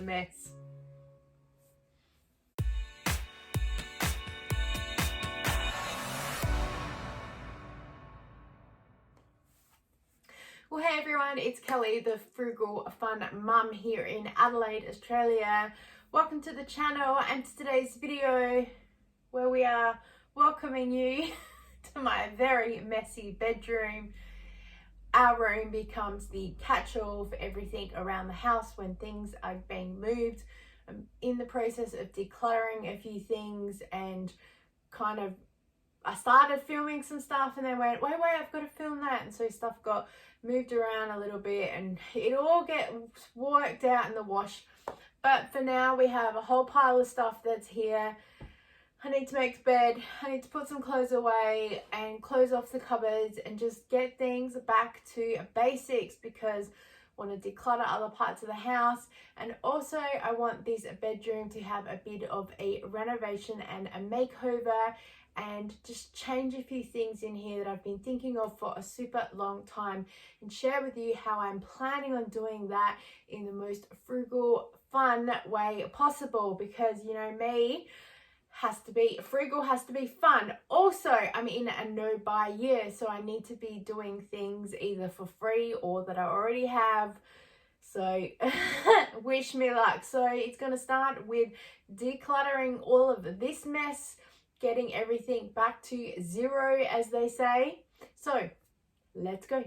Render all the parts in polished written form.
mess. Well, hey everyone, it's Kelly, the Frugal Fun Mum here in Adelaide, Australia. Welcome to the channel and to today's video where we are welcoming you to my very messy bedroom. Our room becomes the catch-all for everything around the house when things are being moved. I'm in the process of decluttering a few things and I started filming some stuff and then went, wait, I've got to film that. And so stuff got moved around a little bit and it all gets worked out in the wash. But for now, we have a whole pile of stuff that's here. I need to make bed. I need to put some clothes away and close off the cupboards and just get things back to basics because I want to declutter other parts of the house. And also I want this bedroom to have a bit of a renovation and a makeover and just change a few things in here that I've been thinking of for a super long time and share with you how I'm planning on doing that in the most frugal, fun way possible because, you know, me has to be frugal, has to be fun. Also, I'm in a no-buy year, so I need to be doing things either for free or that I already have. So wish me luck. So it's going to start with decluttering all of this mess, getting everything back to zero, as they say. So let's go.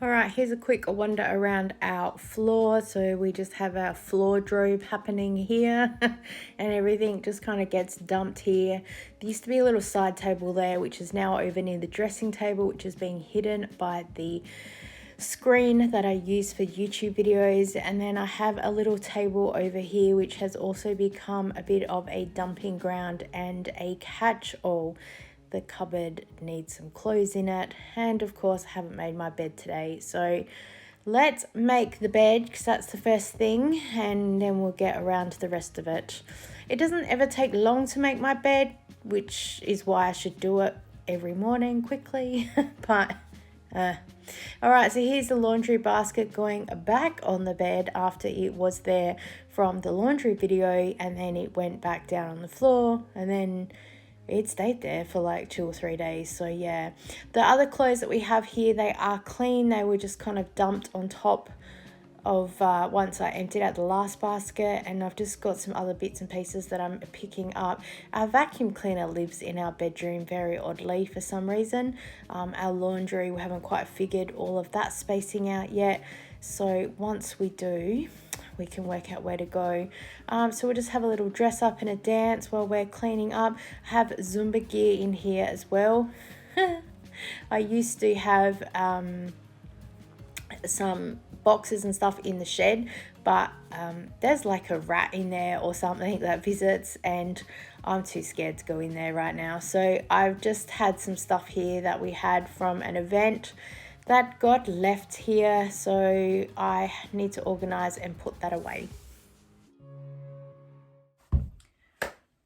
All right, here's a quick wander around our floor. So we just have our floor drobe happening here and everything just kind of gets dumped here. There used to be a little side table there, which is now over near the dressing table, which is being hidden by the screen that I use for YouTube videos. And then I have a little table over here, which has also become a bit of a dumping ground and a catch-all. The cupboard needs some clothes in it, and of course I haven't made my bed today, so let's make the bed because that's the first thing, and then we'll get around to the rest of it. It doesn't ever take long to make my bed, which is why I should do it every morning quickly. But all right, so here's the laundry basket going back on the bed after it was there from the laundry video, and then it went back down on the floor, and then it stayed there for like 2 or 3 days. So yeah, the other clothes that we have here, they are clean. They were just kind of dumped on top of once I emptied out the last basket, and I've just got some other bits and pieces that I'm picking up. Our vacuum cleaner lives in our bedroom very oddly for some reason. Our laundry, we haven't quite figured all of that spacing out yet. So once we do, we can work out where to go. So we'll just have a little dress up and a dance while we're cleaning up. I have Zumba gear in here as well. I used to have some boxes and stuff in the shed, but there's like a rat in there or something that visits, and I'm too scared to go in there right now. So I've just had some stuff here that we had from an event that got left here, so I need to organize and put that away.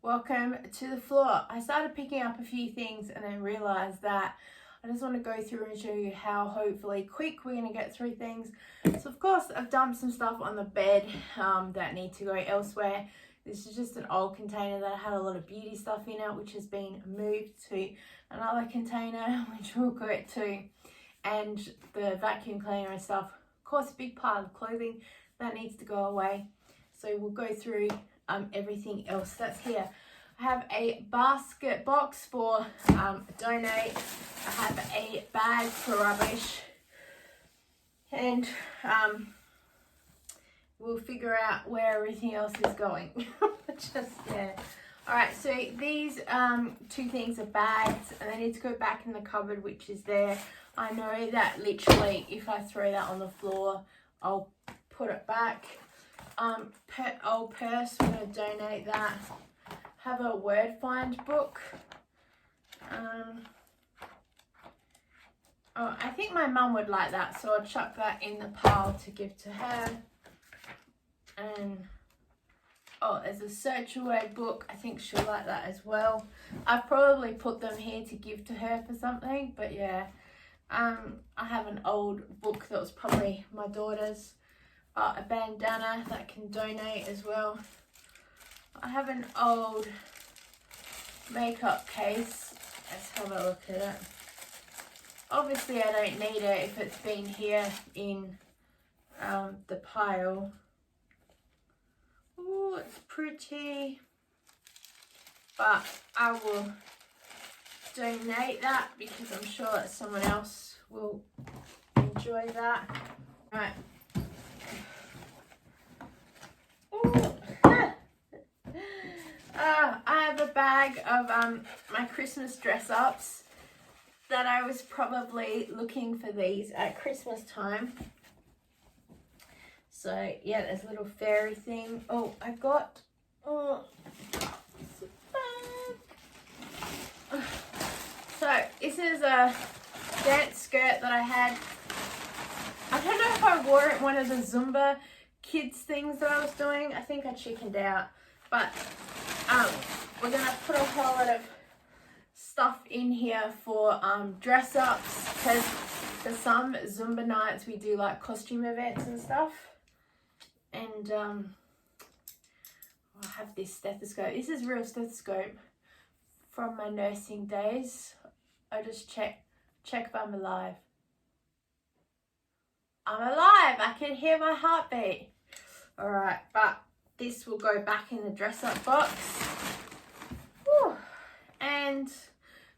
Welcome to the floor. I started picking up a few things and then realized that I just want to go through and show you how hopefully quick we're going to get through things. So of course I've dumped some stuff on the bed that need to go elsewhere. This is just an old container that had a lot of beauty stuff in it, which has been moved to another container, which we'll go to. And the vacuum cleaner and stuff, of course, a big pile of clothing that needs to go away. So we'll go through everything else that's here. I have a basket box for donate. I have a bag for rubbish, and we'll figure out where everything else is going. Just yeah. All right, so these two things are bags, and they need to go back in the cupboard, which is there. I know that literally if I throw that on the floor, I'll put it back. Old purse, we're going to donate that. Have a word find book. Oh, I think my mum would like that, so I'll chuck that in the pile to give to her. And oh, there's a search a word book. I think she'll like that as well. I've probably put them here to give to her for something, but yeah. I have an old book that was probably my daughter's. a bandana that can donate as well. I have an old makeup case. Let's have a look at it. Obviously I don't need it if it's been here in the pile. Oh, it's pretty. But I will donate that because I'm sure that someone else will enjoy that. Right. I have a bag of my Christmas dress ups that I was probably looking for these at Christmas time. So yeah, there's a little fairy thing. Oh, I got so this is a dance skirt that I had. I don't know if I wore it one of the Zumba kids things that I was doing. I think I chickened out, but we're gonna put a whole lot of stuff in here for dress ups, because for some Zumba nights we do like costume events and stuff. And I have this stethoscope. This is real stethoscope from my nursing days. I just check if I'm alive. I'm alive. I can hear my heartbeat. All right, but this will go back in the dress up box. Whew. And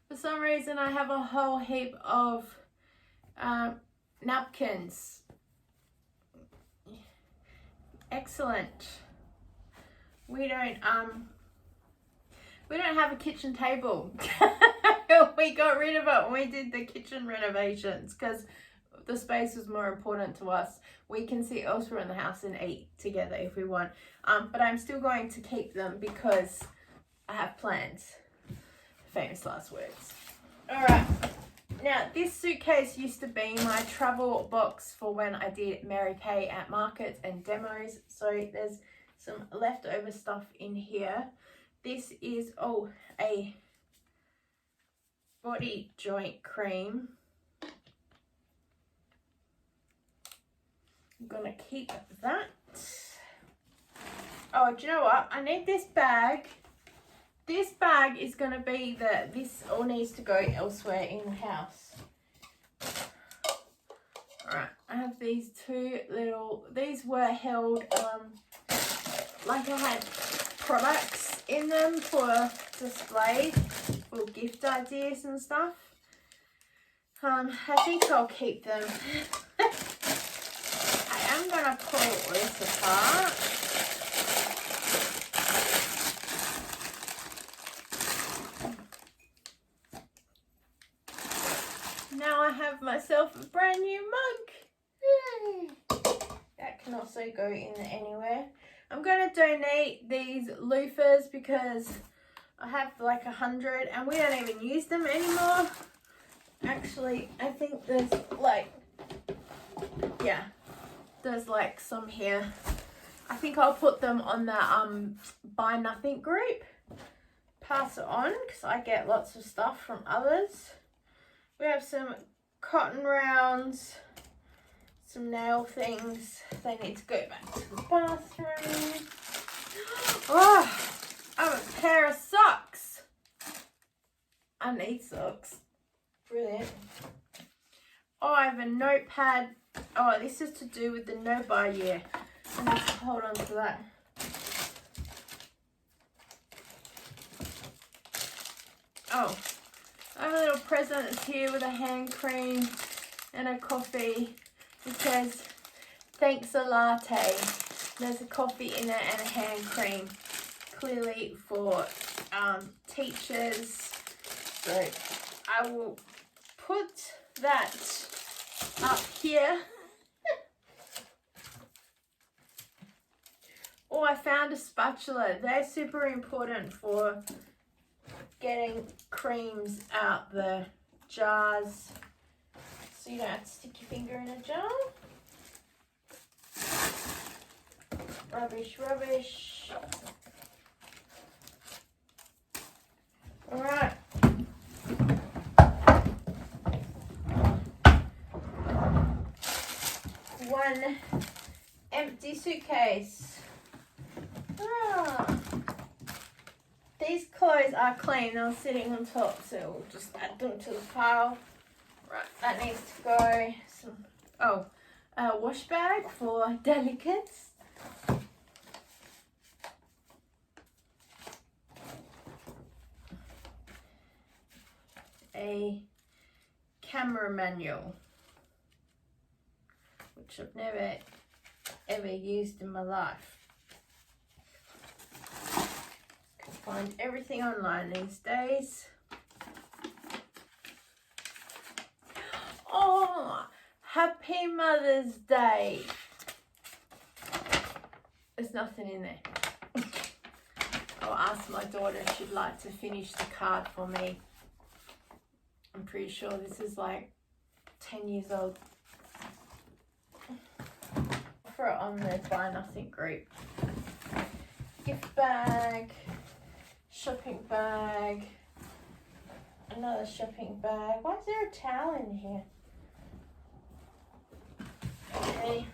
for some reason I have a whole heap of napkins. Excellent. We don't have a kitchen table. We got rid of it when we did the kitchen renovations because the space was more important to us. We can sit elsewhere in the house and eat together if we want. But I'm still going to keep them because I have plans. Famous last words. All right. Now, this suitcase used to be my travel box for when I did Mary Kay at markets and demos. So there's some leftover stuff in here. This is, a body joint cream. I'm gonna keep that. Oh, do you know what? I need this bag. This bag is gonna be this all needs to go elsewhere in the house. Alright, I have these two little, these were held, like I had products in them for display, for gift ideas and stuff. I think I'll keep them. I am gonna pull this apart. Now I have myself a brand new mug. That can also go in anywhere. I'm going to donate these loofahs because I have like 100 and we don't even use them anymore. Actually, I think there's like, yeah, there's like some here. I think I'll put them on the Buy Nothing group. Pass it on because I get lots of stuff from others. We have some cotton rounds, some nail things. They need to go back to the bathroom. Oh, I have a pair of socks. I need socks. Brilliant. Oh, I have a notepad. Oh, this is to do with the no buy year. I need to hold on to that. Oh. I have a little present here with a hand cream and a coffee. It says, thanks a latte. There's a coffee in it and a hand cream. Clearly for teachers. So I will put that up here. Oh, I found a spatula. They're super important for getting creams out the jars so you don't have to stick your finger in a jar. Rubbish, rubbish. Alright. One empty suitcase. Ah. These clothes are clean, they're sitting on top, so we'll just add them to the pile. Right, that needs to go. A wash bag for delicates. A camera manual, which I've never ever used in my life. Can find everything online these days. Oh, happy Mother's Day. There's nothing in there. I'll ask my daughter if she'd like to finish the card for me. I'm pretty sure this is like 10 years old. For it on the Buy Nothing group. Gift bag, shopping bag, another shopping bag. Why is there a towel in here? Okay.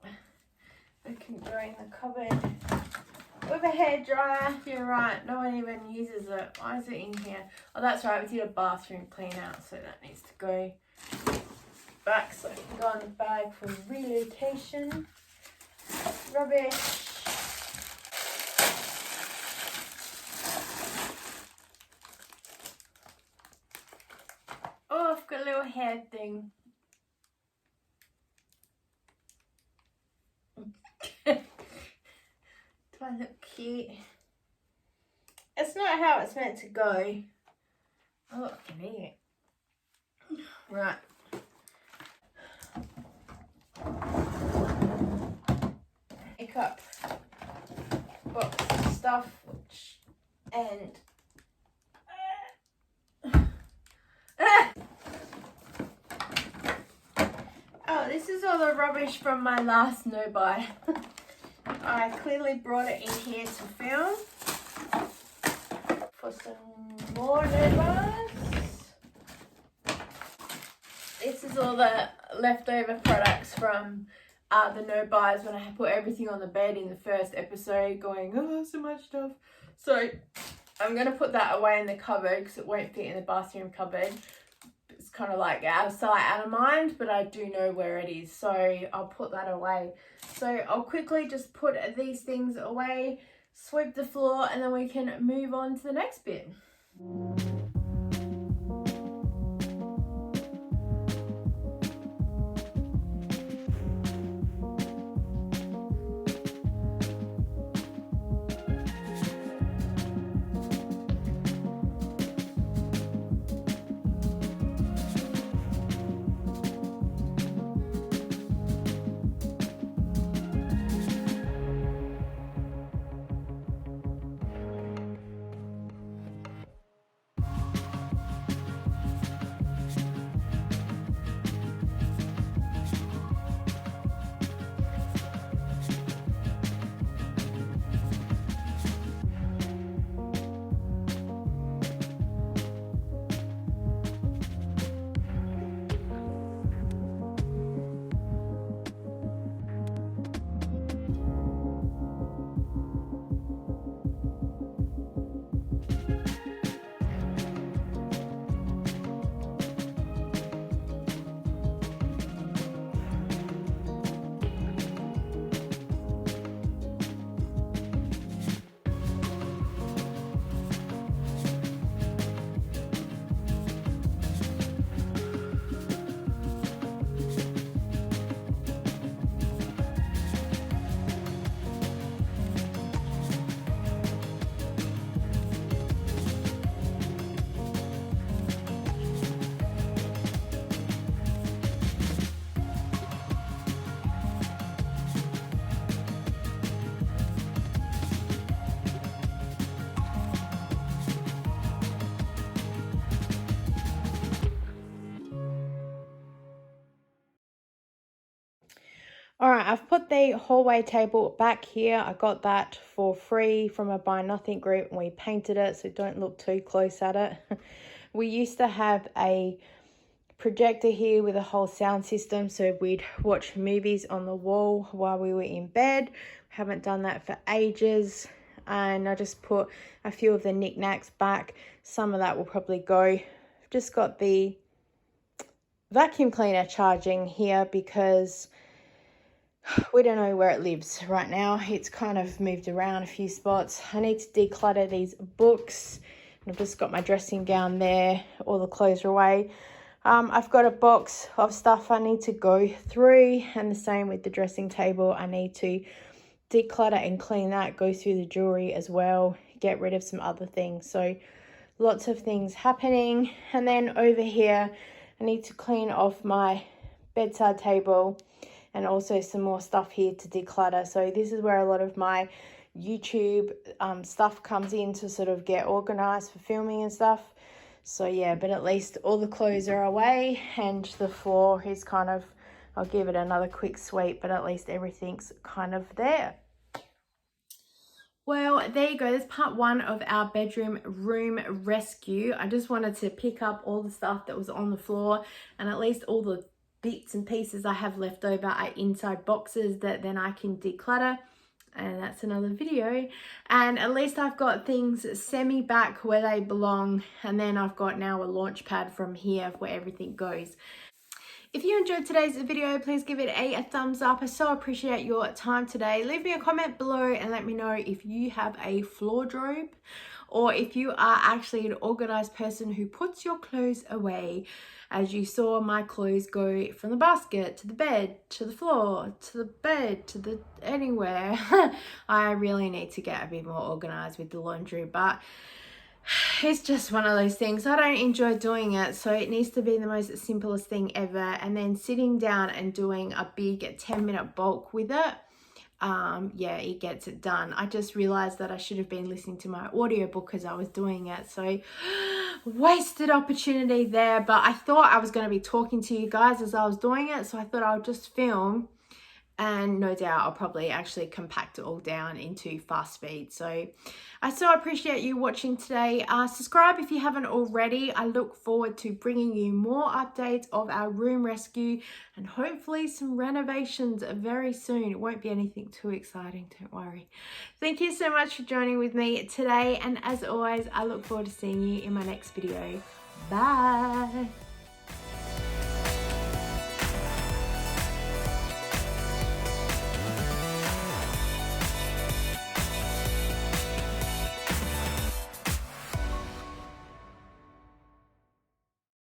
I can go in the cupboard. With a hairdryer, you're right, no one even uses it. Why is it in here? Oh, that's right, we did a bathroom clean out, so that needs to go back so I can go on the bag for relocation. Rubbish. Oh, I've got a little hair thing. Do I look cute? It's not how it's meant to go. Oh, I can eat it. Right. Pick up box of stuff, and oh, this is all the rubbish from my last no buy. I clearly brought it in here to film for some more no buys. This is all the leftover products from the no buys when I put everything on the bed in the first episode, going, oh, so much stuff. So I'm going to put that away in the cupboard because it won't fit in the bathroom cupboard. It's kind of like out of sight, out of mind, but I do know where it is, so I'll put that away. So I'll quickly just put these things away, sweep the floor, and then we can move on to the next bit. All right, I've put the hallway table back here. I got that for free from a Buy Nothing group, and we painted it, so don't look too close at it. We used to have a projector here with a whole sound system, so we'd watch movies on the wall while we were in bed. Haven't done that for ages. And I just put a few of the knickknacks back. Some of that will probably go. I've just got the vacuum cleaner charging here because we don't know where it lives right now. It's kind of moved around a few spots. I need to declutter these books. I've just got my dressing gown there. All the clothes are away. I've got a box of stuff I need to go through, and the same with the dressing table. I need to declutter and clean that, go through the jewelry as well, get rid of some other things. So lots of things happening. And then over here, I need to clean off my bedside table and also some more stuff here to declutter. So this is where a lot of my YouTube stuff comes in to sort of get organized for filming and stuff. So yeah, but at least all the clothes are away and the floor is kind of, I'll give it another quick sweep, but at least everything's kind of there. Well, there you go. That's part one of our bedroom room rescue. I just wanted to pick up all the stuff that was on the floor, and at least all the bits and pieces I have left over are inside boxes that then I can declutter. And that's another video. And at least I've got things semi back where they belong, and then I've got now a launch pad from here where everything goes. If you enjoyed today's video, please give it a thumbs up. I so appreciate your time today. Leave me a comment below and let me know if you have a wardrobe, or if you are actually an organized person who puts your clothes away. As you saw, my clothes go from the basket to the bed, to the floor, to the bed, to the anywhere. I really need to get a bit more organized with the laundry, but it's just one of those things. I don't enjoy doing it, so it needs to be the most simplest thing ever. And then sitting down and doing a big 10-minute bulk with it, yeah, it gets it done. I just realized that I should have been listening to my audiobook as I was doing it, so wasted opportunity there. But I thought I was going to be talking to you guys as I was doing it, so I thought I'll just film, and no doubt I'll probably actually compact it all down into fast speed. So I so appreciate you watching today. Subscribe if you haven't already. I look forward to bringing you more updates of our room rescue and hopefully some renovations very soon. It won't be anything too exciting, don't worry. Thank you so much for joining with me today, and as always, I look forward to seeing you in my next video. Bye.